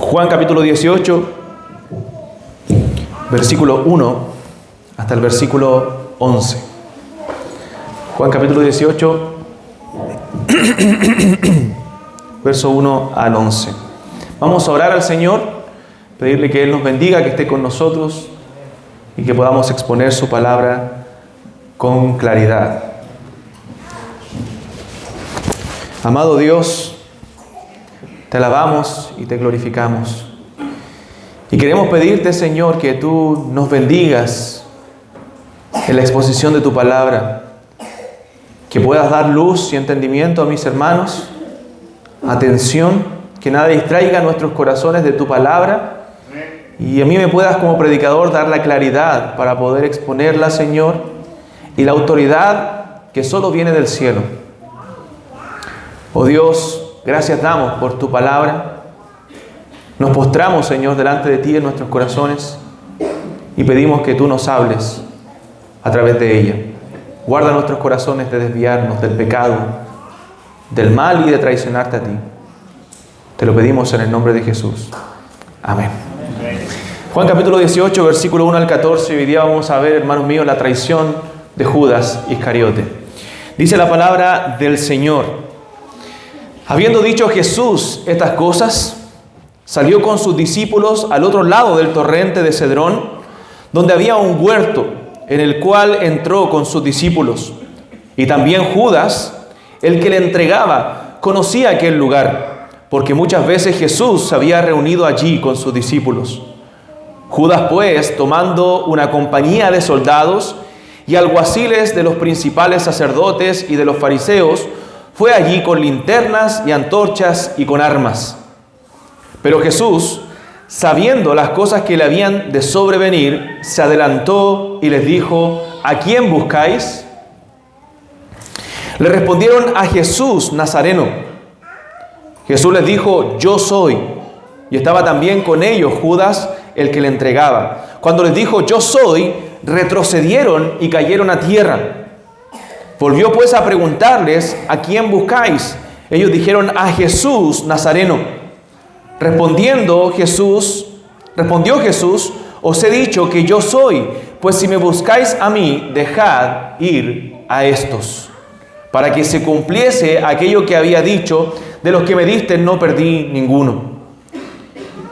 Juan capítulo 18, versículo 1 hasta el versículo 11. Juan capítulo 18, verso 1 al 11. Vamos a orar al Señor, pedirle que Él nos bendiga, que esté con nosotros y que podamos exponer su palabra con claridad. Amado Dios, te alabamos y te glorificamos. Y queremos pedirte, Señor, que tú nos bendigas en la exposición de tu palabra, que puedas dar luz y entendimiento a mis hermanos, atención, que nada distraiga nuestros corazones de tu palabra, y a mí me puedas como predicador dar la claridad para poder exponerla, Señor, y la autoridad que solo viene del cielo. Oh Dios, gracias damos por tu palabra. Nos postramos, Señor, delante de ti en nuestros corazones y pedimos que tú nos hables a través de ella. Guarda nuestros corazones de desviarnos del pecado, del mal y de traicionarte a ti. Te lo pedimos en el nombre de Jesús. Amén. Juan capítulo 18, versículo 1 al 14. Hoy día vamos a ver, hermanos míos, la traición de Judas Iscariote. Dice la palabra del Señor: habiendo dicho Jesús estas cosas, salió con sus discípulos al otro lado del torrente de Cedrón, donde había un huerto, en el cual entró con sus discípulos. Y también Judas, el que le entregaba, conocía aquel lugar, porque muchas veces Jesús se había reunido allí con sus discípulos. Judas, pues, tomando una compañía de soldados y alguaciles de los principales sacerdotes y de los fariseos, fue allí con linternas y antorchas y con armas. Pero Jesús, sabiendo las cosas que le habían de sobrevenir, se adelantó y les dijo: ¿a quién buscáis? Le respondieron: a Jesús Nazareno. Jesús les dijo: yo soy. Y estaba también con ellos Judas, el que le entregaba. Cuando les dijo: yo soy, retrocedieron y cayeron a tierra. Volvió pues a preguntarles: ¿a quién buscáis? Ellos dijeron: a Jesús Nazareno. Respondió Jesús: os he dicho que yo soy, pues si me buscáis a mí, dejad ir a estos, para que se cumpliese aquello que había dicho: de los que me diste no perdí ninguno.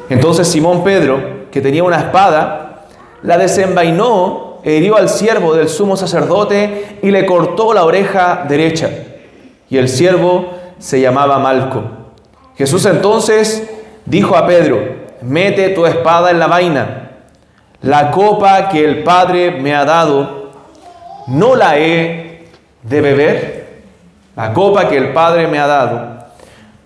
Entonces Simón Pedro, que tenía una espada, la desenvainó e hirió al siervo del sumo sacerdote y le cortó la oreja derecha. Y el siervo se llamaba Malco. Jesús entonces dijo a Pedro: mete tu espada en la vaina. La copa que el Padre me ha dado, ¿no la he de beber? La copa que el Padre me ha dado,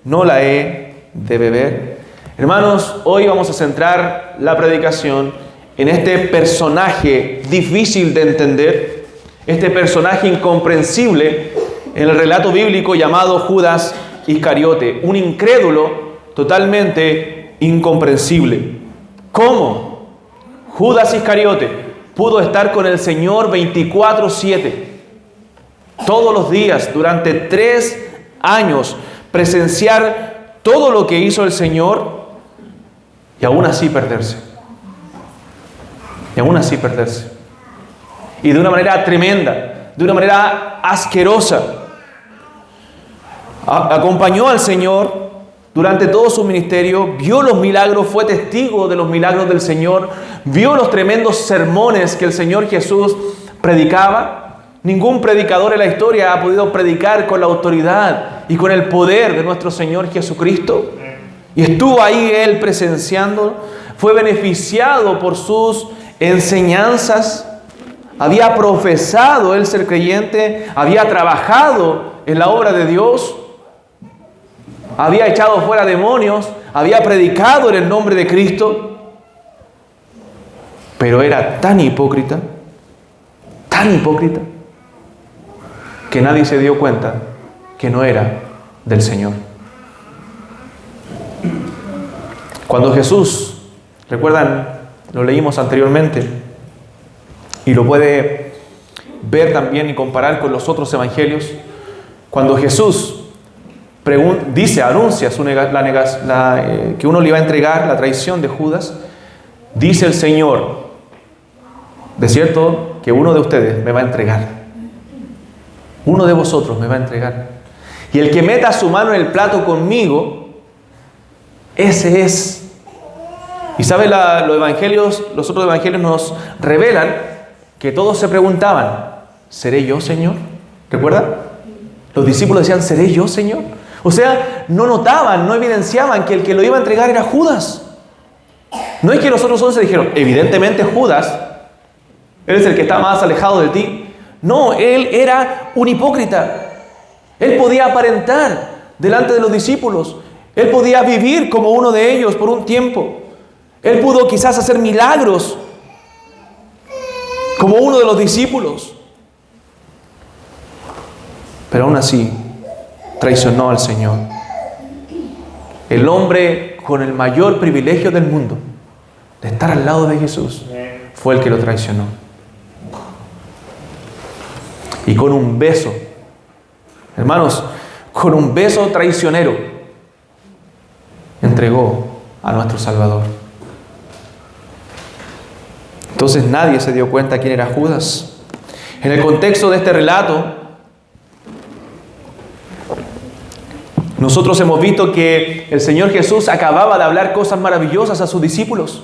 ¿no la he de beber? Hermanos, hoy vamos a centrar la predicación en este personaje difícil de entender, este personaje incomprensible en el relato bíblico llamado Judas Iscariote, un incrédulo totalmente incomprensible. ¿Cómo Judas Iscariote pudo estar con el Señor 24/7, todos los días, durante 3 años, presenciar todo lo que hizo el Señor y aún así perderse? Y aún así perderse. Y de una manera tremenda, de una manera asquerosa. Acompañó al Señor durante todo su ministerio, vio los milagros, fue testigo de los milagros del Señor, vio los tremendos sermones que el Señor Jesús predicaba. Ningún predicador en la historia ha podido predicar con la autoridad y con el poder de nuestro Señor Jesucristo. Y estuvo ahí Él presenciando, fue beneficiado por sus enseñanzas, había profesado él ser creyente, había trabajado en la obra de Dios, había echado fuera demonios, había predicado en el nombre de Cristo, pero era tan hipócrita, que nadie se dio cuenta que no era del Señor. Cuando Jesús, recuerdan, lo leímos anteriormente y lo puede ver también y comparar con los otros evangelios. Cuando Jesús anuncia que uno le iba a entregar, la traición de Judas, dice el Señor, de cierto que uno de ustedes me va a entregar. Uno de vosotros me va a entregar. Y el que meta su mano en el plato conmigo, ese es. Y sabe, los otros evangelios nos revelan que todos se preguntaban, ¿seré yo, Señor? ¿Recuerda? Los discípulos decían, ¿seré yo, Señor? O sea, no notaban, no evidenciaban que el que lo iba a entregar era Judas. No es que los otros 11 dijeron, evidentemente Judas, él es el que está más alejado de ti. No, él era un hipócrita. Él podía aparentar delante de los discípulos. Él podía vivir como uno de ellos por un tiempo. Él pudo quizás hacer milagros como uno de los discípulos. Pero aún así, traicionó al Señor. El hombre con el mayor privilegio del mundo, de estar al lado de Jesús, fue el que lo traicionó. Y con un beso, hermanos, con un beso traicionero, entregó a nuestro Salvador. Entonces nadie se dio cuenta quién era Judas. En el contexto de este relato, nosotros hemos visto que el Señor Jesús acababa de hablar cosas maravillosas a sus discípulos.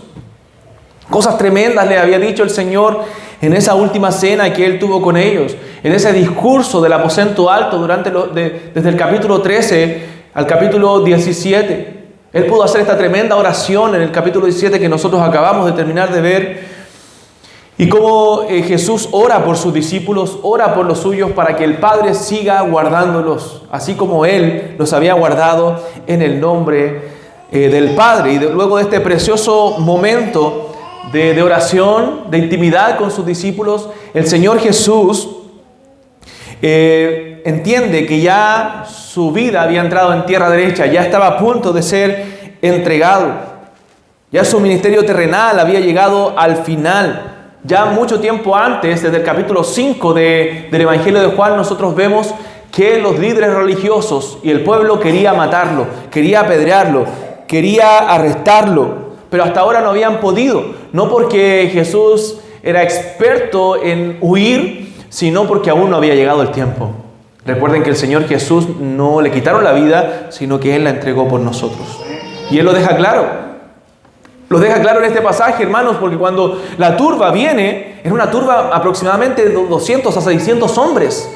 Cosas tremendas le había dicho el Señor en esa última cena que Él tuvo con ellos. En ese discurso del aposento alto desde el capítulo 13 al capítulo 17. Él pudo hacer esta tremenda oración en el capítulo 17 que nosotros acabamos de terminar de ver. Y cómo Jesús ora por sus discípulos, ora por los suyos para que el Padre siga guardándolos, así como Él los había guardado en el nombre del Padre. Y luego de este precioso momento de oración, de intimidad con sus discípulos, el Señor Jesús entiende que ya su vida había entrado en tierra derecha, ya estaba a punto de ser entregado. Ya su ministerio terrenal había llegado al final. Ya mucho tiempo antes, desde el capítulo 5 del Evangelio de Juan, nosotros vemos que los líderes religiosos y el pueblo quería matarlo, quería apedrearlo, quería arrestarlo, pero hasta ahora no habían podido, no porque Jesús era experto en huir, sino porque aún no había llegado el tiempo. Recuerden que el Señor Jesús no le quitaron la vida, sino que Él la entregó por nosotros. Y Él lo deja claro. Lo deja claro en este pasaje, hermanos, porque cuando la turba viene, es una turba aproximadamente de 200 a 600 hombres.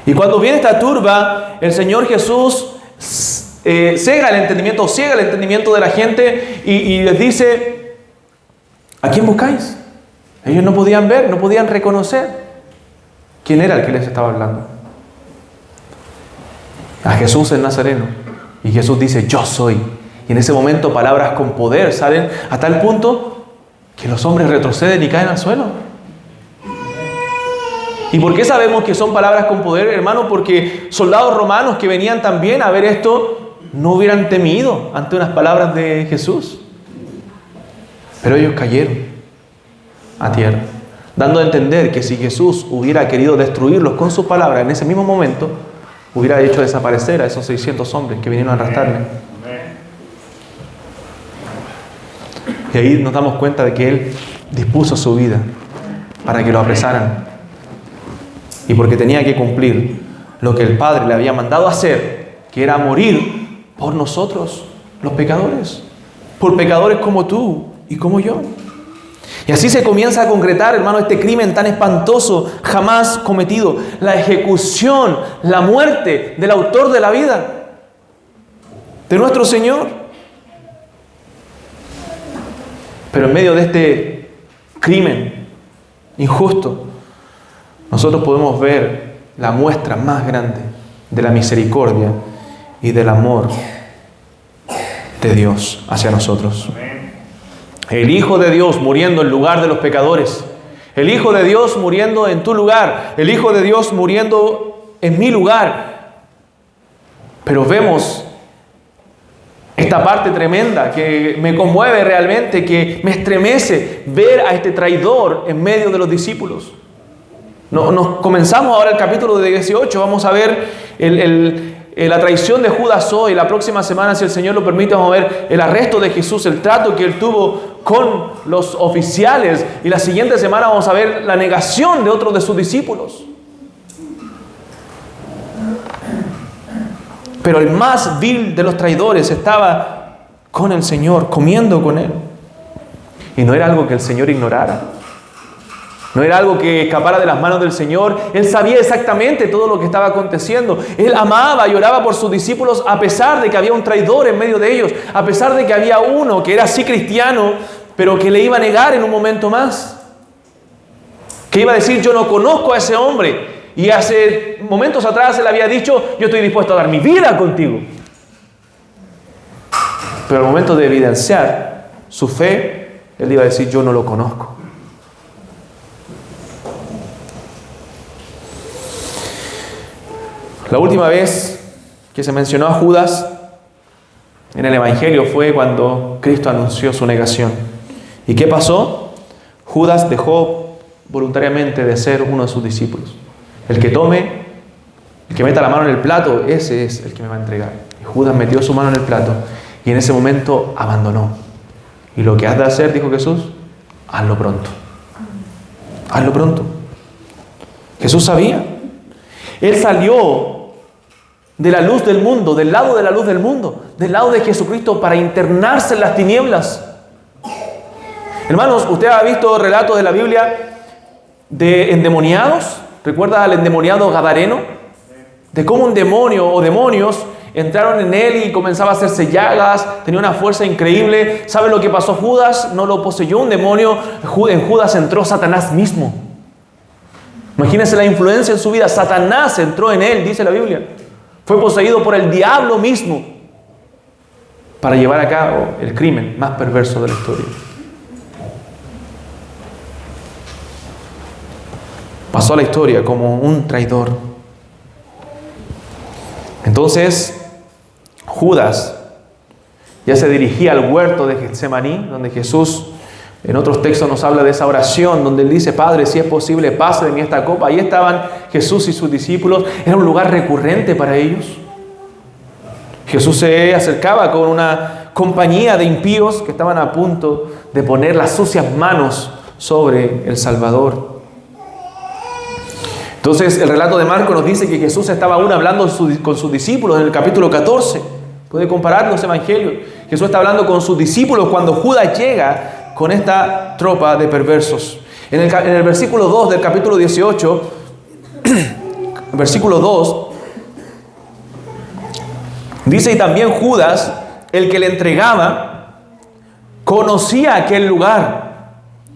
Y cuando viene esta turba, el Señor Jesús ciega el entendimiento de la gente y les dice, ¿a quién buscáis? Ellos no podían ver, no podían reconocer quién era el que les estaba hablando. A Jesús el Nazareno. Y Jesús dice, yo soy. Y en ese momento palabras con poder salen a tal punto que los hombres retroceden y caen al suelo. ¿Y por qué sabemos que son palabras con poder, hermano? Porque soldados romanos que venían también a ver esto no hubieran temido ante unas palabras de Jesús. Pero ellos cayeron a tierra, dando a entender que si Jesús hubiera querido destruirlos con sus palabras en ese mismo momento, hubiera hecho desaparecer a esos 600 hombres que vinieron a arrastrarle. Y ahí nos damos cuenta de que Él dispuso su vida para que lo apresaran. Y porque tenía que cumplir lo que el Padre le había mandado hacer, que era morir por nosotros, los pecadores. Por pecadores como tú y como yo. Y así se comienza a concretar, hermano, este crimen tan espantoso, jamás cometido. La ejecución, la muerte del autor de la vida, de nuestro Señor. Pero en medio de este crimen injusto, nosotros podemos ver la muestra más grande de la misericordia y del amor de Dios hacia nosotros. El Hijo de Dios muriendo en lugar de los pecadores. El Hijo de Dios muriendo en tu lugar. El Hijo de Dios muriendo en mi lugar. Pero vemos esta parte tremenda que me conmueve realmente, que me estremece ver a este traidor en medio de los discípulos. Nos comenzamos ahora el capítulo de 18, vamos a ver la traición de Judas hoy. La próxima semana, si el Señor lo permite, vamos a ver el arresto de Jesús, el trato que Él tuvo con los oficiales. Y la siguiente semana vamos a ver la negación de otros de sus discípulos. Pero el más vil de los traidores estaba con el Señor, comiendo con Él. Y no era algo que el Señor ignorara. No era algo que escapara de las manos del Señor. Él sabía exactamente todo lo que estaba aconteciendo. Él amaba y oraba por sus discípulos a pesar de que había un traidor en medio de ellos. A pesar de que había uno que era sí cristiano, pero que le iba a negar en un momento más. Que iba a decir, yo no conozco a ese hombre. Y hace momentos atrás él había dicho, yo estoy dispuesto a dar mi vida contigo. Pero al momento de evidenciar su fe, él iba a decir, yo no lo conozco. La última vez que se mencionó a Judas en el Evangelio fue cuando Cristo anunció su negación. ¿Y qué pasó? Judas dejó voluntariamente de ser uno de sus discípulos. El que meta la mano en el plato, ese es el que me va a entregar. Y Judas metió su mano en el plato y en ese momento abandonó. Y lo que has de hacer, dijo Jesús, hazlo pronto. Hazlo pronto. Jesús sabía. Él salió de la luz del mundo, del lado de la luz del mundo, del lado de Jesucristo para internarse en las tinieblas. Hermanos, ¿usted ha visto relatos de la Biblia de endemoniados? ¿Recuerda al endemoniado Gadareno? De cómo un demonio o demonios entraron en él y comenzaba a hacerse llagas, tenía una fuerza increíble. ¿Sabe lo que pasó? Judas no lo poseyó un demonio, en Judas entró Satanás mismo. Imagínense la influencia en su vida. Satanás entró en él, dice la Biblia. Fue poseído por el diablo mismo para llevar a cabo el crimen más perverso de la historia. Pasó a la historia como un traidor. Entonces, Judas ya se dirigía al huerto de Getsemaní, donde Jesús, en otros textos nos habla de esa oración, donde Él dice, Padre, si es posible, pase de mí esta copa. Ahí estaban Jesús y sus discípulos. Era un lugar recurrente para ellos. Jesús se acercaba con una compañía de impíos que estaban a punto de poner las sucias manos sobre el Salvador. Entonces el relato de Marcos nos dice que Jesús estaba aún hablando con sus discípulos en el capítulo 14. Puede comparar los evangelios. Jesús está hablando con sus discípulos cuando Judas llega con esta tropa de perversos. En el versículo 2 del capítulo 18, versículo 2, dice, y también Judas, el que le entregaba, conocía aquel lugar,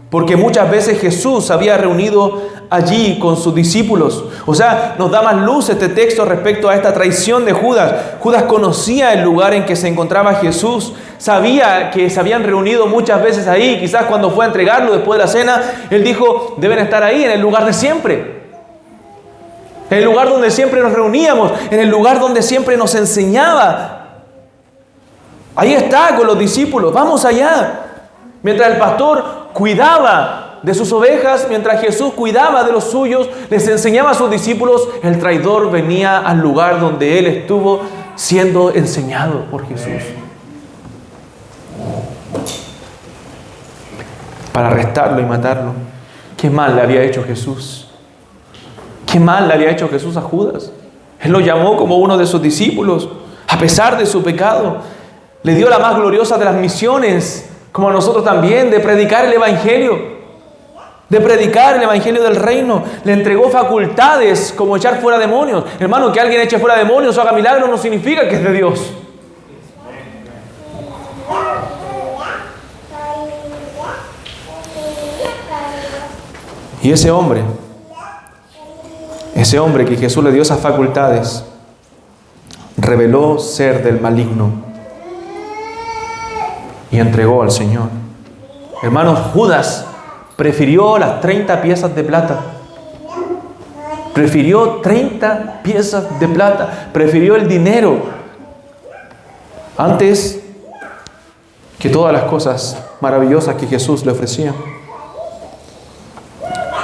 porque muchas veces Jesús había reunido allí con sus discípulos. O sea, nos da más luz este texto respecto a esta traición de Judas. Judas conocía el lugar en que se encontraba Jesús. Sabía que se habían reunido muchas veces ahí. Quizás cuando fue a entregarlo después de la cena, él dijo, deben estar ahí, en el lugar de siempre. En el lugar donde siempre nos reuníamos. En el lugar donde siempre nos enseñaba. Ahí está con los discípulos. Vamos allá. Mientras el pastor cuidaba de sus ovejas, mientras Jesús cuidaba de los suyos, les enseñaba a sus discípulos, el traidor venía al lugar donde él estuvo siendo enseñado por Jesús. Para arrestarlo y matarlo. ¿Qué mal le había hecho Jesús? ¿Qué mal le había hecho Jesús a Judas? Él lo llamó como uno de sus discípulos, a pesar de su pecado. Le dio la más gloriosa de las misiones, como a nosotros también, de predicar el Evangelio. De predicar el Evangelio del reino. Le entregó facultades como echar fuera demonios. Hermano, que alguien eche fuera demonios o haga milagros no significa que es de Dios. Y ese hombre que Jesús le dio esas facultades, reveló ser del maligno y entregó al Señor. Hermanos, Judas prefirió las 30 piezas de plata. Prefirió 30 piezas de plata. Prefirió el dinero antes que todas las cosas maravillosas que Jesús le ofrecía.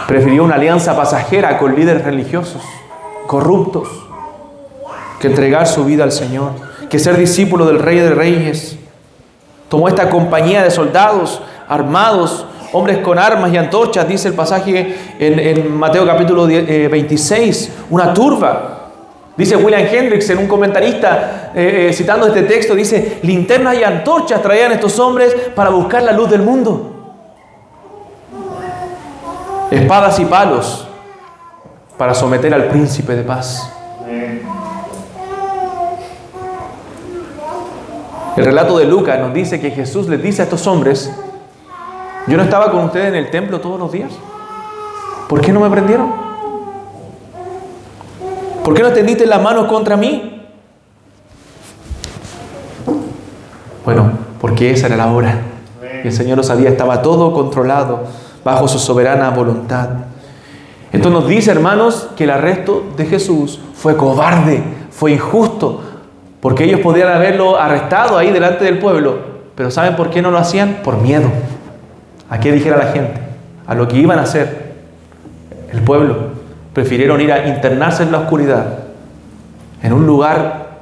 Prefirió una alianza pasajera con líderes religiosos corruptos que entregar su vida al Señor, que ser discípulo del Rey de Reyes. Tomó esta compañía de soldados armados, hombres con armas y antorchas, dice el pasaje en Mateo capítulo 26, una turba. Dice William Hendricks, en un comentarista, citando este texto, dice: linternas y antorchas traían estos hombres para buscar la luz del mundo. Espadas y palos para someter al príncipe de paz. El relato de Lucas nos dice que Jesús les dice a estos hombres: yo no estaba con ustedes en el templo todos los días. ¿Por qué no me prendieron? ¿Por qué no extendiste las manos contra mí? Bueno, porque esa era la hora. Y el Señor lo sabía, estaba todo controlado bajo su soberana voluntad. Esto nos dice, hermanos, que el arresto de Jesús fue cobarde, fue injusto, porque ellos podían haberlo arrestado ahí delante del pueblo. Pero ¿saben por qué no lo hacían? Por miedo. ¿A qué dijera la gente? A lo que iban a hacer. El pueblo prefirieron ir a internarse en la oscuridad, en un lugar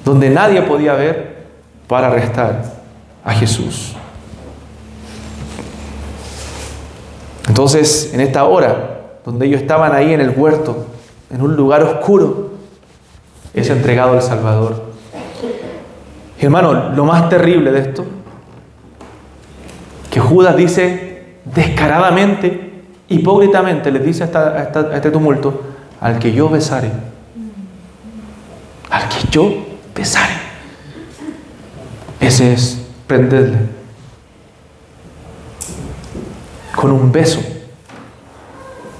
donde nadie podía ver, para arrestar a Jesús. Entonces, en esta hora, donde ellos estaban ahí en el huerto, en un lugar oscuro, es entregado el Salvador. Y hermano, lo más terrible de esto, que Judas dice descaradamente, hipócritamente, les dice a este tumulto: al que yo besare. Al que yo besare. Ese es prenderle. Con un beso.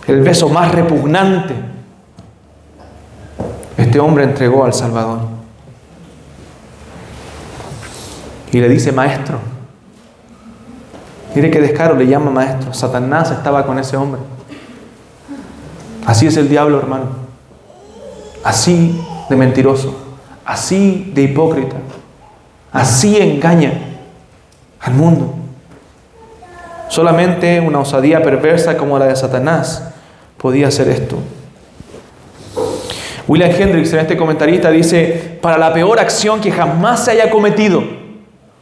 El beso más repugnante. Este hombre entregó al Salvador. Y le dice: maestro. Mire qué descaro, le llama maestro. Satanás estaba con ese hombre. Así es el diablo, hermano. Así de mentiroso. Así de hipócrita. Así engaña al mundo. Solamente una osadía perversa como la de Satanás podía hacer esto. William Hendricks, en este comentarista, dice: para la peor acción que jamás se haya cometido,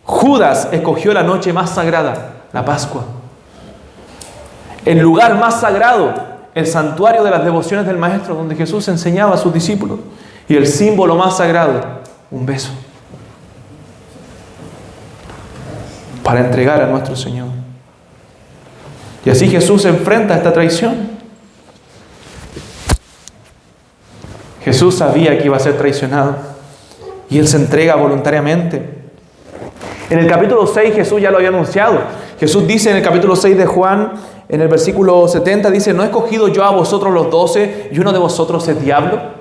Judas escogió la noche más sagrada, la Pascua. El lugar más sagrado, el santuario de las devociones del Maestro, donde Jesús enseñaba a sus discípulos. Y el símbolo más sagrado, un beso. Para entregar a nuestro Señor. Y así Jesús se enfrenta a esta traición. Jesús sabía que iba a ser traicionado. Y Él se entrega voluntariamente. En el capítulo 6 Jesús ya lo había anunciado. Jesús dice en el capítulo 6 de Juan, en el versículo 70, dice: ¿no he escogido yo a vosotros los 12 y uno de vosotros es diablo?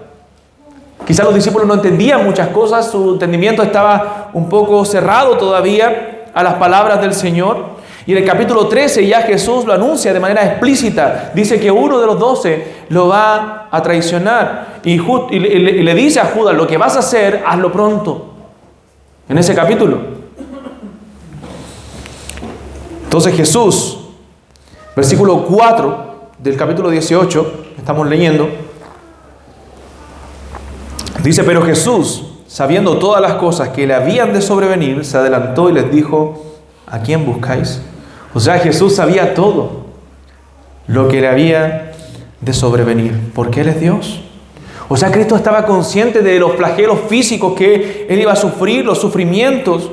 Quizás los discípulos no entendían muchas cosas, su entendimiento estaba un poco cerrado todavía a las palabras del Señor. Y en el capítulo 13 ya Jesús lo anuncia de manera explícita. Dice que uno de los 12 lo va a traicionar. Y le dice a Judas: lo que vas a hacer, hazlo pronto. En ese capítulo. Entonces Jesús, versículo 4 del capítulo 18, estamos leyendo, dice: pero Jesús, sabiendo todas las cosas que le habían de sobrevenir, se adelantó y les dijo: ¿a quién buscáis? O sea, Jesús sabía todo lo que le había de sobrevenir, porque Él es Dios. O sea, Cristo estaba consciente de los flagelos físicos que Él iba a sufrir, los sufrimientos,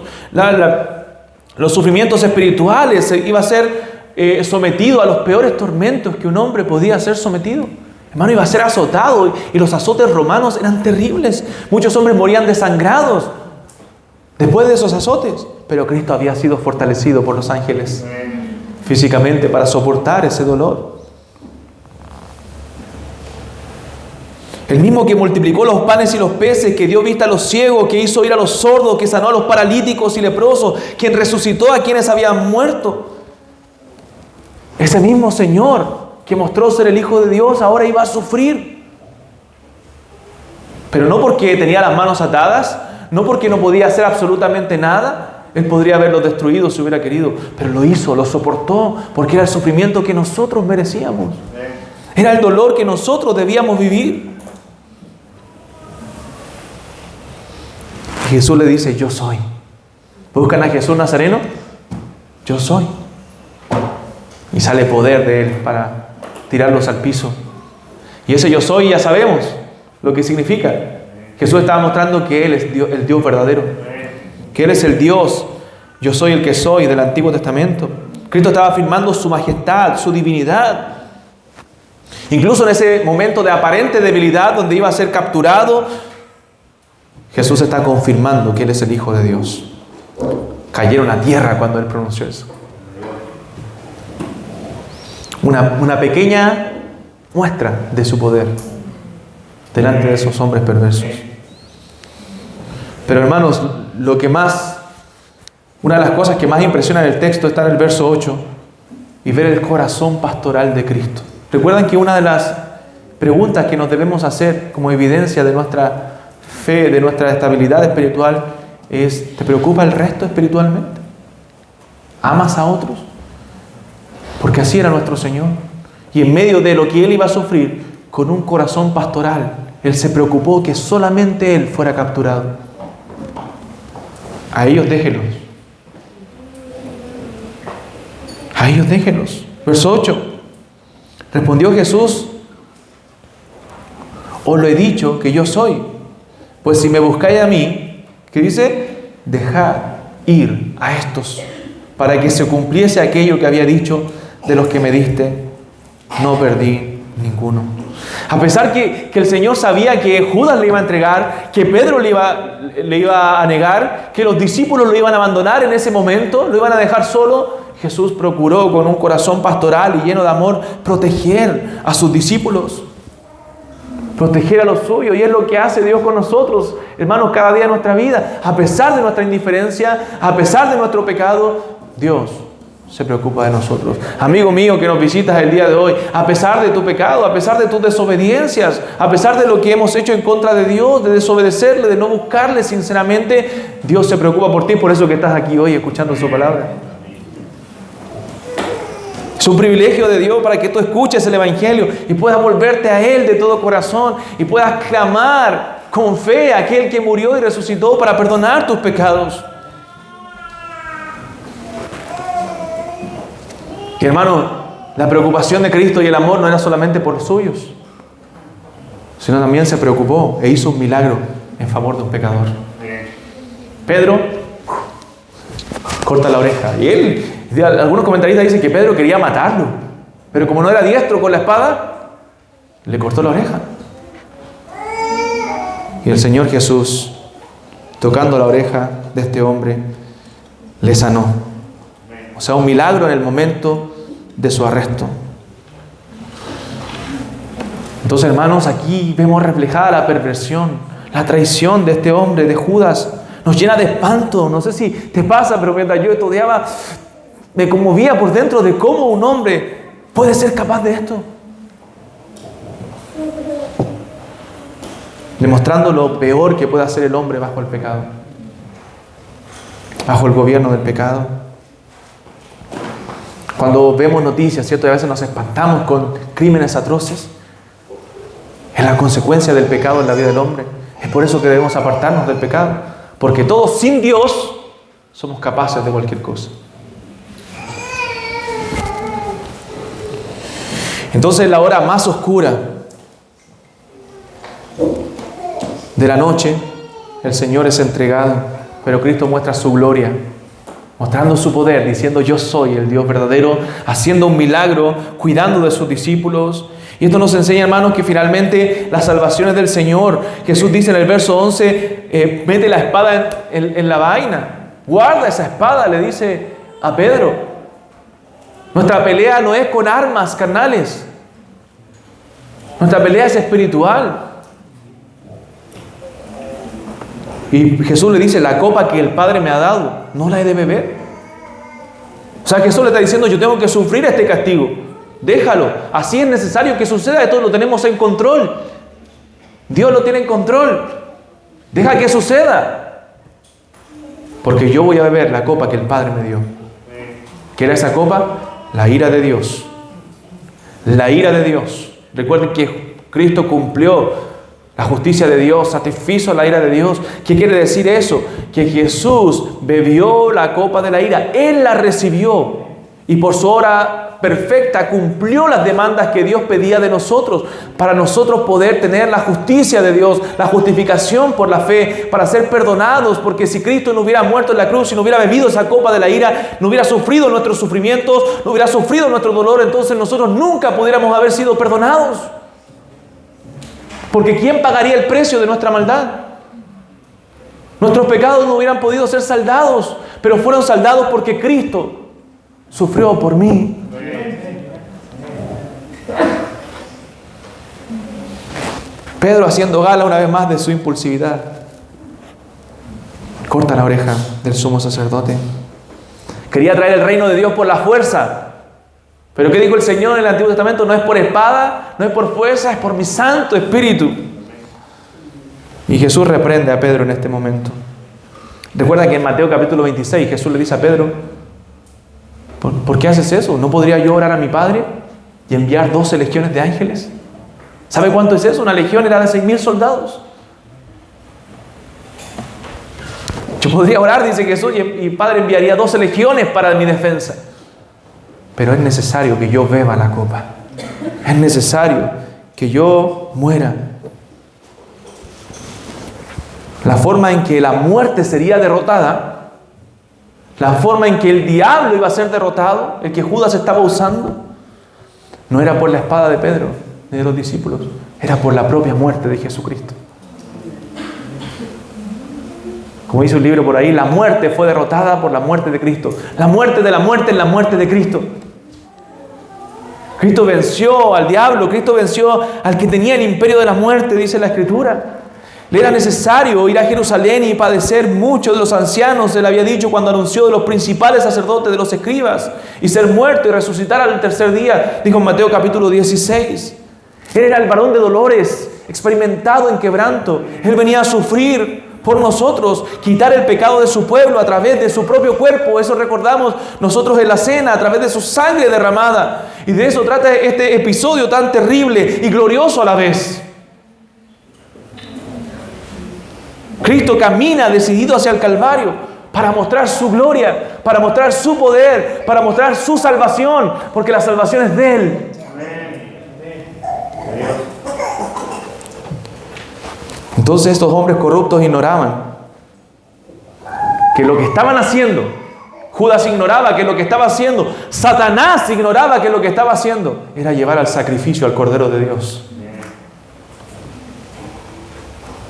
los sufrimientos espirituales. Iba a ser sometido a los peores tormentos que un hombre podía ser sometido. Hermano, iba a ser azotado, y los azotes romanos eran terribles. Muchos hombres morían desangrados después de esos azotes. Pero Cristo había sido fortalecido por los ángeles físicamente para soportar ese dolor. El mismo que multiplicó los panes y los peces, que dio vista a los ciegos, que hizo oír a los sordos, que sanó a los paralíticos y leprosos, quien resucitó a quienes habían muerto. Ese mismo Señor que mostró ser el Hijo de Dios ahora iba a sufrir. Pero no porque tenía las manos atadas, no porque no podía hacer absolutamente nada. Él podría haberlo destruido si hubiera querido, pero lo hizo, lo soportó, porque era el sufrimiento que nosotros merecíamos. Era el dolor que nosotros debíamos vivir. Jesús le dice, yo soy. ¿Buscan a Jesús Nazareno? Yo soy. Y sale poder de Él para tirarlos al piso. Y ese yo soy ya sabemos lo que significa. Jesús estaba mostrando que Él es Dios, el Dios verdadero. Que Él es el Dios, yo soy el que soy del Antiguo Testamento. Cristo estaba afirmando su majestad, su divinidad. Incluso en ese momento de aparente debilidad donde iba a ser capturado, Jesús está confirmando que Él es el Hijo de Dios. Cayeron a tierra cuando Él pronunció eso. Una pequeña muestra de su poder delante de esos hombres perversos. Pero hermanos, una de las cosas que más impresiona en el texto está en el verso 8 y ver el corazón pastoral de Cristo. Recuerdan que una de las preguntas que nos debemos hacer como evidencia de nuestra fe, de nuestra estabilidad espiritual es: ¿te preocupa el resto espiritualmente? ¿Amas a otros? Porque así era nuestro Señor. Y en medio de lo que Él iba a sufrir, con un corazón pastoral, Él se preocupó que solamente Él fuera capturado. A ellos déjenlos. A ellos déjenlos. Verso 8. Respondió Jesús: os lo he dicho que yo soy. Pues si me buscáis a mí, ¿qué dice? Dejad ir a estos, para que se cumpliese aquello que había dicho: de los que me diste, no perdí ninguno. A pesar que el Señor sabía que Judas le iba a entregar, que Pedro le iba a negar, que los discípulos lo iban a abandonar en ese momento, lo iban a dejar solo, Jesús procuró con un corazón pastoral y lleno de amor proteger a sus discípulos, proteger a los suyos. Y es lo que hace Dios con nosotros, hermanos, cada día de nuestra vida. A pesar de nuestra indiferencia, a pesar de nuestro pecado, Dios se preocupa de nosotros. Amigo mío que nos visitas el día de hoy, a pesar de tu pecado, a pesar de tus desobediencias, a pesar de lo que hemos hecho en contra de Dios, de desobedecerle, de no buscarle sinceramente, Dios se preocupa por ti. Por eso que estás aquí hoy escuchando su palabra. Es un privilegio de Dios para que tú escuches el Evangelio y puedas volverte a Él de todo corazón y puedas clamar con fe a aquel que murió y resucitó para perdonar tus pecados. Y hermano, la preocupación de Cristo y el amor no era solamente por los suyos, sino también se preocupó e hizo un milagro en favor de un pecador. Pedro corta la oreja. Y él, algunos comentaristas dicen que Pedro quería matarlo, pero como no era diestro con la espada, le cortó la oreja. Y el Señor Jesús, tocando la oreja de este hombre, le sanó. O sea, un milagro en el momento de su arresto. Entonces, hermanos, aquí vemos reflejada la perversión, la traición de este hombre, de Judas. Nos llena de espanto. No sé si te pasa, pero mientras yo estudiaba, me conmovía por dentro de cómo un hombre puede ser capaz de esto. Demostrando lo peor que puede hacer el hombre bajo el pecado, bajo el gobierno del pecado. Cuando vemos noticias, ¿cierto? Y a veces nos espantamos con crímenes atroces. Es la consecuencia del pecado en la vida del hombre. Es por eso que debemos apartarnos del pecado. Porque todos sin Dios somos capaces de cualquier cosa. Entonces, en la hora más oscura de la noche, el Señor es entregado. Pero Cristo muestra su gloria, mostrando su poder, diciendo: yo soy el Dios verdadero, haciendo un milagro, cuidando de sus discípulos. Y esto nos enseña, hermanos, que finalmente la salvación es del Señor. Jesús dice en el verso 11, mete la espada en la vaina. Guarda esa espada, le dice a Pedro. Nuestra pelea no es con armas carnales. Nuestra pelea es espiritual. Y Jesús le dice: la copa que el Padre me ha dado, no la he de beber. O sea, Jesús le está diciendo: yo tengo que sufrir este castigo. Déjalo. Así es necesario que suceda. Esto lo tenemos en control. Dios lo tiene en control. Deja que suceda. Porque yo voy a beber la copa que el Padre me dio. ¿Qué era esa copa? La ira de Dios. La ira de Dios. Recuerden que Cristo cumplió La justicia de Dios satisfizo la ira de Dios. ¿Qué quiere decir eso? Que Jesús bebió la copa de la ira. Él la recibió. Y por su obra perfecta cumplió las demandas que Dios pedía de nosotros. Para nosotros poder tener la justicia de Dios, la justificación por la fe, para ser perdonados. Porque si Cristo no hubiera muerto en la cruz, si no hubiera bebido esa copa de la ira, no hubiera sufrido nuestros sufrimientos, no hubiera sufrido nuestro dolor, entonces nosotros nunca pudiéramos haber sido perdonados. Porque ¿quién pagaría el precio de nuestra maldad? Nuestros pecados no hubieran podido ser saldados, pero fueron saldados porque Cristo sufrió por mí. Pedro, haciendo gala una vez más de su impulsividad, corta la oreja del sumo sacerdote. Quería traer el reino de Dios por la fuerza. Pero ¿qué dijo el Señor en el Antiguo Testamento? No es por espada, no es por fuerza, es por mi Santo Espíritu. Y Jesús reprende a Pedro en este momento. Recuerda que en Mateo capítulo 26 Jesús le dice a Pedro: ¿por qué haces eso? ¿No podría yo orar a mi Padre y enviar 12 legiones de ángeles? ¿Sabe cuánto es eso? Una legión era de 6,000 soldados. Yo podría orar, dice Jesús, y mi Padre enviaría 12 legiones para mi defensa. Pero es necesario que yo beba la copa. Es necesario que yo muera. La forma en que la muerte sería derrotada, la forma en que el diablo iba a ser derrotado, el que Judas estaba usando, no era por la espada de Pedro ni de los discípulos, era por la propia muerte de Jesucristo. Como dice un libro por ahí, la muerte fue derrotada por la muerte de Cristo. La muerte de la muerte en la muerte de Cristo. Cristo venció al diablo, Cristo venció al que tenía el imperio de la muerte, dice la Escritura. Le era necesario ir a Jerusalén y padecer mucho de los ancianos, él había dicho cuando anunció, de los principales sacerdotes, de los escribas, y ser muerto y resucitar al tercer día, dijo en Mateo capítulo 16. Él era el varón de dolores, experimentado en quebranto. Él venía a sufrir por nosotros, quitar el pecado de su pueblo a través de su propio cuerpo. Eso recordamos nosotros en la cena, a través de su sangre derramada. Y de eso trata este episodio tan terrible y glorioso a la vez. Cristo camina decidido hacia el Calvario para mostrar su gloria, para mostrar su poder, para mostrar su salvación, porque la salvación es de Él. Entonces estos hombres corruptos ignoraban que lo que estaban haciendo, Judas ignoraba que lo que estaba haciendo, Satanás ignoraba que lo que estaba haciendo era llevar al sacrificio al Cordero de Dios,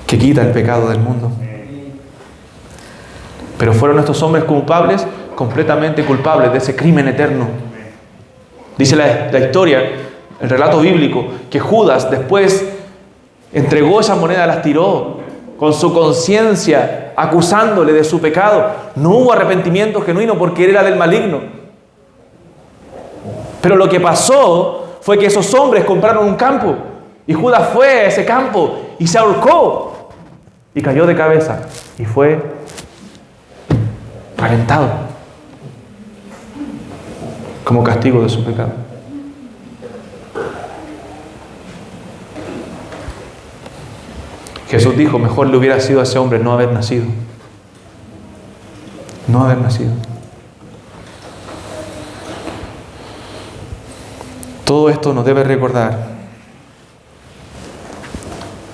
que quita el pecado del mundo. Pero fueron estos hombres culpables, completamente culpables de ese crimen eterno. Dice la historia, el relato bíblico, que Judas después entregó esa moneda, las tiró con su conciencia, acusándole de su pecado. No hubo arrepentimiento genuino porque él era del maligno. Pero lo que pasó fue que esos hombres compraron un campo y Judas fue a ese campo y se ahorcó y cayó de cabeza y fue reventado como castigo de su pecado. Jesús dijo, mejor le hubiera sido a ese hombre no haber nacido. No haber nacido. Todo esto nos debe recordar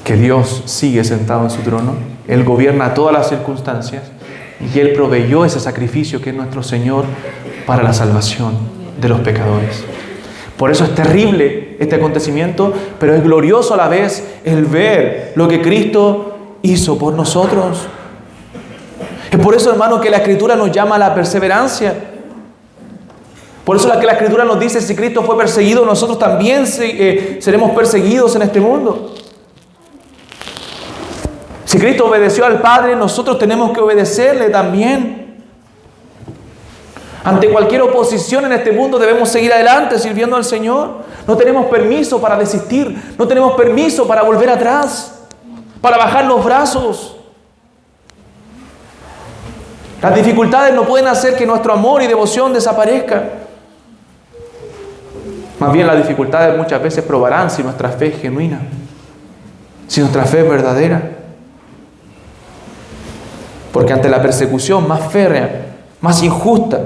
que Dios sigue sentado en su trono. Él gobierna todas las circunstancias y Él proveyó ese sacrificio que es nuestro Señor para la salvación de los pecadores. Por eso es terrible este acontecimiento, pero es glorioso a la vez el ver lo que Cristo hizo por nosotros. Es por eso, hermano, que la Escritura nos llama a la perseverancia. Por eso que la Escritura nos dice, si Cristo fue perseguido, nosotros también seremos perseguidos en este mundo. Si Cristo obedeció al Padre, nosotros tenemos que obedecerle también. Ante cualquier oposición en este mundo debemos seguir adelante sirviendo al Señor. No tenemos permiso para desistir. No tenemos permiso para volver atrás, para bajar los brazos. Las dificultades no pueden hacer que nuestro amor y devoción desaparezca. Más bien las dificultades muchas veces probarán si nuestra fe es genuina, si nuestra fe es verdadera. Porque ante la persecución más férrea, más injusta,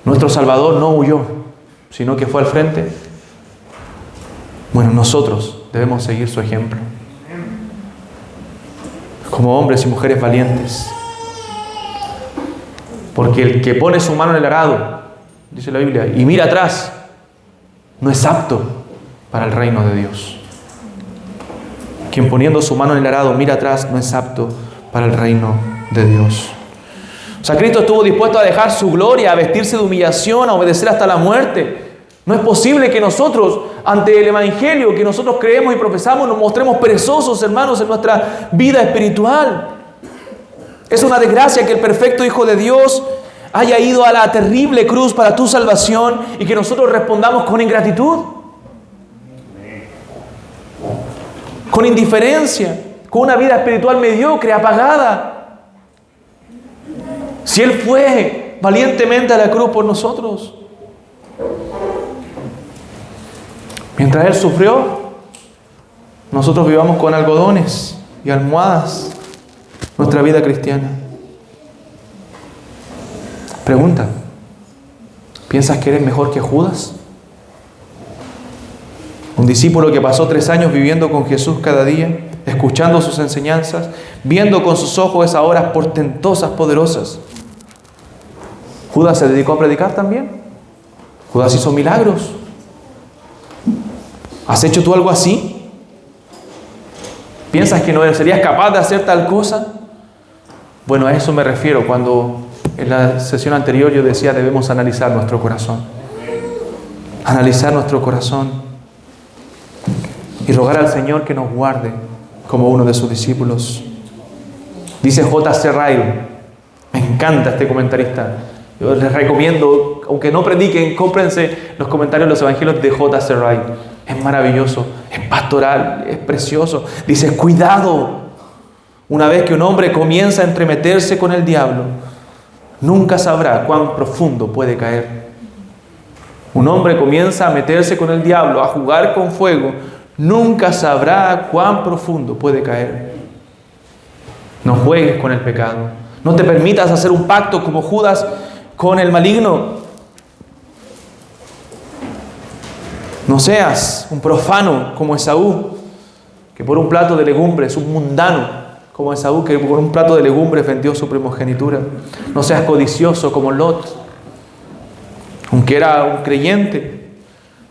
nuestro Salvador no huyó, sino que fue al frente. Bueno, nosotros debemos seguir su ejemplo. Como hombres y mujeres valientes. Porque el que pone su mano en el arado, dice la Biblia, y mira atrás, no es apto para el reino de Dios. Quien poniendo su mano en el arado mira atrás, no es apto para el reino de Dios. O sea, Cristo estuvo dispuesto a dejar su gloria, a vestirse de humillación, a obedecer hasta la muerte. No es posible que nosotros, ante el Evangelio que nosotros creemos y profesamos, nos mostremos perezosos, hermanos, en nuestra vida espiritual. Es una desgracia que el perfecto Hijo de Dios haya ido a la terrible cruz para tu salvación y que nosotros respondamos con ingratitud, con indiferencia, con una vida espiritual mediocre, apagada. Si Él fue valientemente a la cruz por nosotros, mientras Él sufrió, nosotros vivamos con algodones y almohadas nuestra vida cristiana. Pregunta: ¿piensas que eres mejor que Judas? Un discípulo que pasó 3 años viviendo con Jesús cada día, escuchando sus enseñanzas, viendo con sus ojos esas horas portentosas, poderosas. ¿Judas se dedicó a predicar también? ¿Judas hizo milagros? ¿Has hecho tú algo así? ¿Piensas que no serías capaz de hacer tal cosa? Bueno, a eso me refiero cuando en la sesión anterior yo decía debemos analizar nuestro corazón. Analizar nuestro corazón y rogar al Señor que nos guarde como uno de sus discípulos. Dice J.C. Ryle, me encanta este comentarista. Yo les recomiendo, aunque no prediquen, cómprense los comentarios de los evangelios de J.C. Ryle. Es maravilloso, es pastoral, es precioso. Dice: cuidado, una vez que un hombre comienza a entremeterse con el diablo, nunca sabrá cuán profundo puede caer. Un hombre comienza a meterse con el diablo, a jugar con fuego, nunca sabrá cuán profundo puede caer. No juegues con el pecado. No te permitas hacer un pacto como Judas con el maligno. No seas un profano como Esaú, que por un plato de legumbres, un mundano como Esaú, que por un plato de legumbres vendió su primogenitura. No seas codicioso como Lot, aunque era un creyente,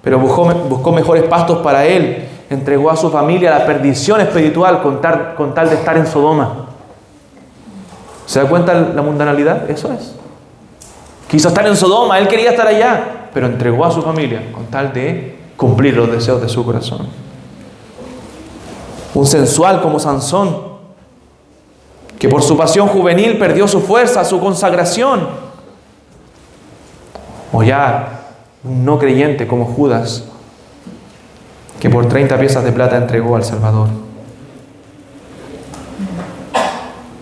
pero buscó mejores pastos para él. Entregó a su familia a la perdición espiritual con tal de estar en Sodoma. ¿Se da cuenta la mundanalidad? Eso es. Quiso estar en Sodoma, él quería estar allá, pero entregó a su familia con tal de cumplir los deseos de su corazón. Un sensual como Sansón, que por su pasión juvenil perdió su fuerza, su consagración. O ya un no creyente como Judas, que por 30 piezas de plata entregó al Salvador.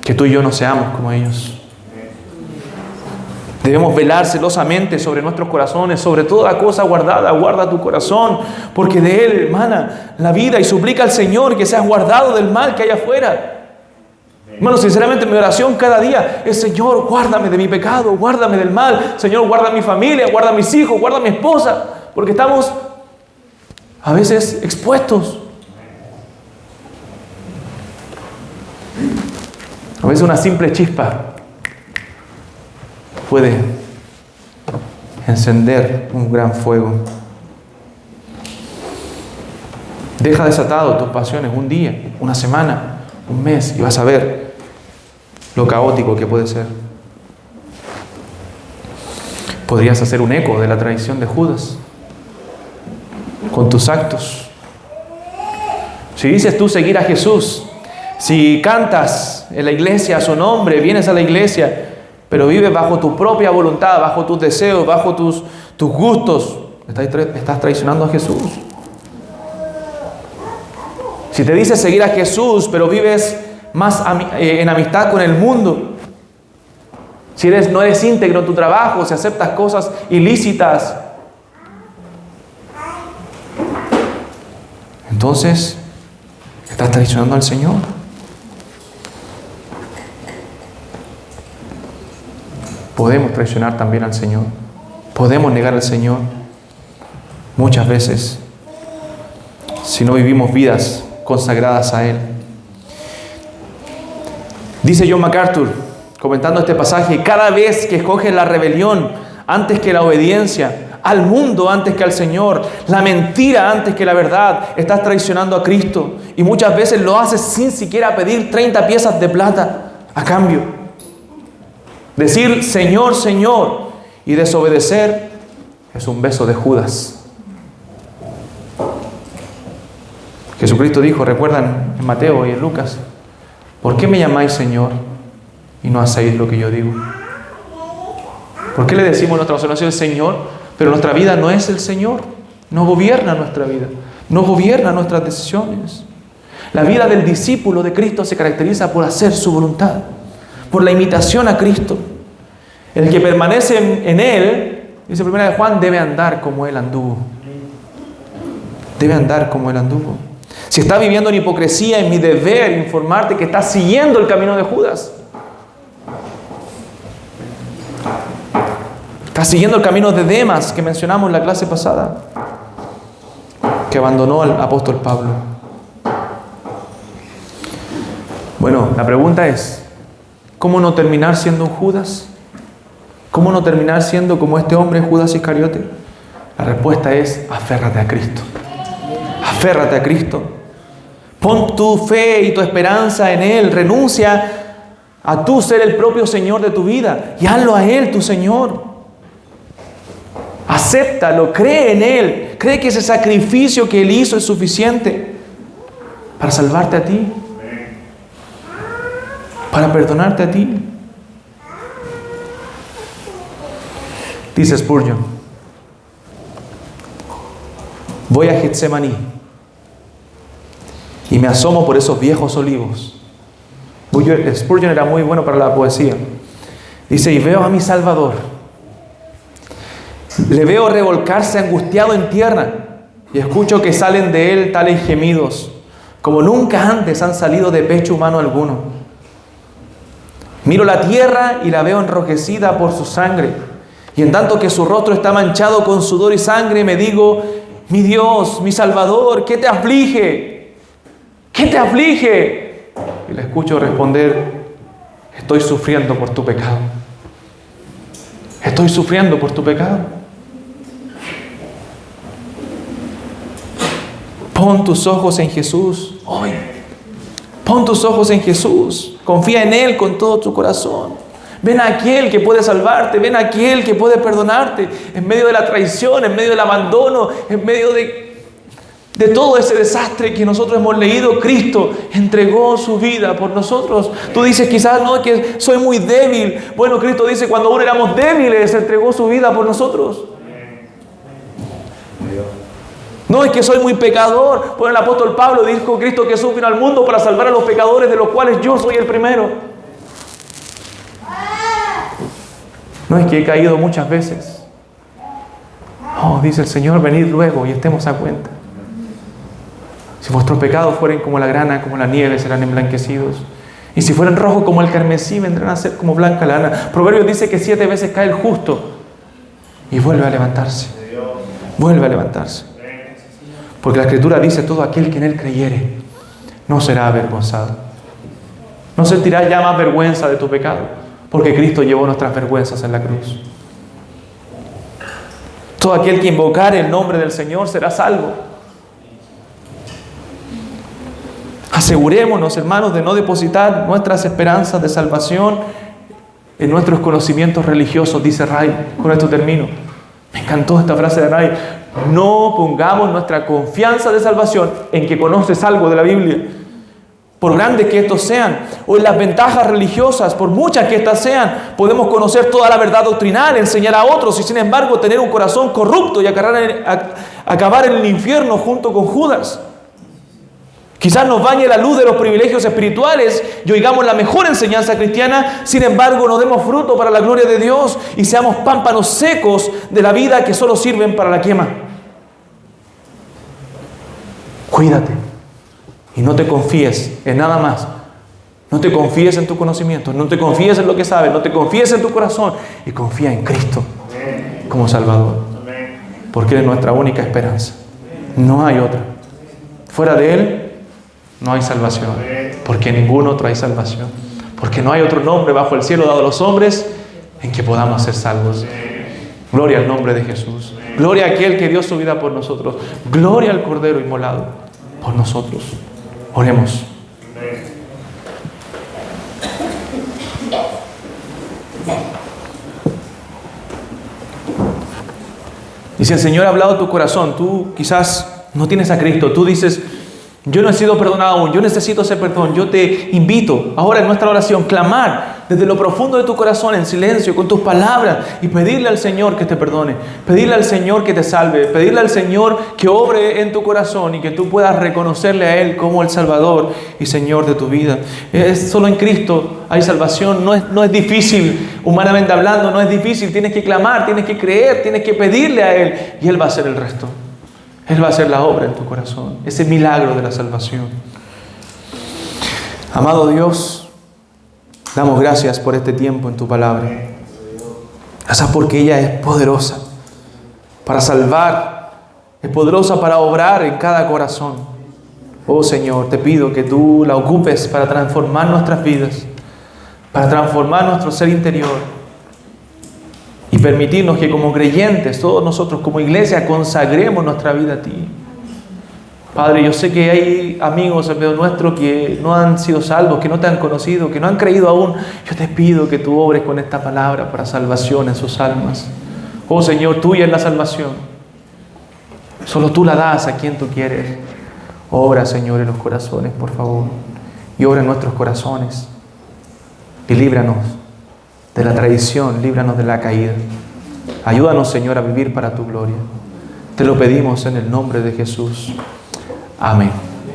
Que tú y yo no seamos como ellos. Debemos velar celosamente sobre nuestros corazones, sobre toda cosa guardada. Guarda tu corazón, porque de él emana la vida, y suplica al Señor que seas guardado del mal que hay afuera. Hermano, sinceramente mi oración cada día es: Señor, guárdame de mi pecado, guárdame del mal. Señor, guarda mi familia, guarda mis hijos, guarda mi esposa, porque estamos a veces expuestos. A veces una simple chispa puede encender un gran fuego. Deja desatado tus pasiones un día, una semana, un mes, y vas a ver lo caótico que puede ser. Podrías hacer un eco de la traición de Judas con tus actos. Si dices tú seguir a Jesús, si cantas en la iglesia a su nombre, vienes a la iglesia, pero vives bajo tu propia voluntad, bajo tus deseos, bajo tus gustos, estás traicionando a Jesús. Si te dices seguir a Jesús, pero vives más en amistad con el mundo, si no eres íntegro en tu trabajo, si aceptas cosas ilícitas, entonces ¿Estás traicionando al Señor? Podemos traicionar también al Señor. Podemos negar al Señor muchas veces si no vivimos vidas consagradas a Él. Dice John MacArthur, comentando este pasaje, cada vez que escoges la rebelión antes que la obediencia, al mundo antes que al Señor, la mentira antes que la verdad, estás traicionando a Cristo. Y muchas veces lo haces sin siquiera pedir 30 piezas de plata a cambio. Decir Señor, Señor y desobedecer es un beso de Judas. Jesucristo dijo, recuerdan en Mateo y en Lucas, ¿por qué me llamáis Señor y no hacéis lo que yo digo? ¿Por qué le decimos en nuestra oración Señor? Pero nuestra vida no es el Señor. No gobierna nuestra vida. No gobierna nuestras decisiones. La vida del discípulo de Cristo se caracteriza por hacer su voluntad, por la imitación a Cristo. El que permanece en Él, dice 1 de Juan, debe andar como Él anduvo. Debe andar como Él anduvo. Si estás viviendo en hipocresía, es mi deber informarte que estás siguiendo el camino de Judas. Estás siguiendo el camino de Demas que mencionamos en la clase pasada, que abandonó al apóstol Pablo. Bueno, la pregunta es, ¿cómo no terminar siendo un Judas? ¿Cómo no terminar siendo como este hombre, Judas Iscariote? La respuesta es, aférrate a Cristo. Aférrate a Cristo. Pon tu fe y tu esperanza en Él. Renuncia a tú ser el propio Señor de tu vida y hazlo a Él tu Señor. Acéptalo, cree en Él. Cree que ese sacrificio que Él hizo es suficiente para salvarte a ti, para perdonarte a ti. Dice Spurgeon, voy a Getsemaní y me asomo por esos viejos olivos. Spurgeon era muy bueno para la poesía. Dice, y veo a mi Salvador. Le veo revolcarse angustiado en tierra y escucho que salen de él tales gemidos como nunca antes han salido de pecho humano alguno. Miro la tierra y la veo enrojecida por su sangre, y en tanto que su rostro está manchado con sudor y sangre, me digo, mi Dios, mi Salvador, ¿qué te aflige? ¿Qué te aflige? Y le escucho responder, estoy sufriendo por tu pecado. Estoy sufriendo por tu pecado. Pon tus ojos en Jesús hoy. Pon tus ojos en Jesús. Confía en Él con todo tu corazón. Ven a aquel que puede salvarte. Ven a aquel que puede perdonarte. En medio de la traición, en medio del abandono, en medio de todo ese desastre que nosotros hemos leído, Cristo entregó su vida por nosotros. Tú dices quizás, no, que soy muy débil. Bueno, Cristo dice, cuando aún éramos débiles, entregó su vida por nosotros. No, es que soy muy pecador. Bueno, el apóstol Pablo dijo, Cristo Jesús vino al mundo para salvar a los pecadores, de los cuales yo soy el primero. No, es que he caído muchas veces. Oh, dice el Señor, venid luego y estemos a cuenta. Si vuestros pecados fueren como la grana, como la nieve, serán emblanquecidos. Y si fueran rojos como el carmesí, vendrán a ser como blanca lana. Proverbios dice que 7 veces cae el justo y vuelve a levantarse. Vuelve a levantarse. Porque la Escritura dice, todo aquel que en Él creyere no será avergonzado. No sentirás ya más vergüenza de tu pecado, porque Cristo llevó nuestras vergüenzas en la cruz. Todo aquel que invocare el nombre del Señor será salvo. Asegurémonos, hermanos, de no depositar nuestras esperanzas de salvación en nuestros conocimientos religiosos, dice Ray. Con esto termino. Me encantó esta frase de Ray. No pongamos nuestra confianza de salvación en que conoces algo de la Biblia, por grandes que estos sean, o en las ventajas religiosas, por muchas que estas sean. Podemos conocer toda la verdad doctrinal, enseñar a otros y sin embargo tener un corazón corrupto y acabar en el infierno junto con Judas. Quizás nos bañe la luz de los privilegios espirituales y oigamos la mejor enseñanza cristiana, sin embargo no demos fruto para la gloria de Dios y seamos pámpanos secos de la vida que solo sirven para la quema. Cuídate Y no te confíes en nada más. No te confíes en tu conocimiento, no te confíes en lo que sabes, no te confíes en tu corazón, y confía en Cristo como Salvador. Porque Él es nuestra única esperanza. No hay otra. Fuera de Él no hay salvación. Porque en ningún otro hay salvación. Porque no hay otro nombre bajo el cielo dado a los hombres en que podamos ser salvos. Gloria al nombre de Jesús. Gloria a aquel que dio su vida por nosotros. Gloria al Cordero inmolado por nosotros. Oremos. Y si el Señor ha hablado a tu corazón, tú quizás no tienes a Cristo, tú dices, yo no he sido perdonado aún, yo necesito ese perdón. Yo te invito ahora en nuestra oración, clamar desde lo profundo de tu corazón, en silencio, con tus palabras, y pedirle al Señor que te perdone, pedirle al Señor que te salve, pedirle al Señor que obre en tu corazón y que tú puedas reconocerle a Él como el Salvador y Señor de tu vida. Solo en Cristo hay salvación. No es difícil, humanamente hablando, no es difícil. Tienes que clamar, tienes que creer, tienes que pedirle a Él y Él va a hacer el resto. Él va a hacer la obra en tu corazón, ese milagro de la salvación. Amado Dios, damos gracias por este tiempo en tu palabra. Gracias porque ella es poderosa para salvar, es poderosa para obrar en cada corazón. Oh Señor, te pido que tú la ocupes para transformar nuestras vidas, para transformar nuestro ser interior. Y permitirnos que como creyentes, todos nosotros como iglesia, consagremos nuestra vida a ti. Padre, yo sé que hay amigos en medio nuestro que no han sido salvos, que no te han conocido, que no han creído aún. Yo te pido que tú obres con esta palabra para salvación en sus almas. Oh Señor, tuya es la salvación. Solo tú la das a quien tú quieres. Obra, Señor, en los corazones, por favor. Y obra en nuestros corazones. Y líbranos de la traición, líbranos de la caída. Ayúdanos, Señor, a vivir para tu gloria. Te lo pedimos en el nombre de Jesús. Amén.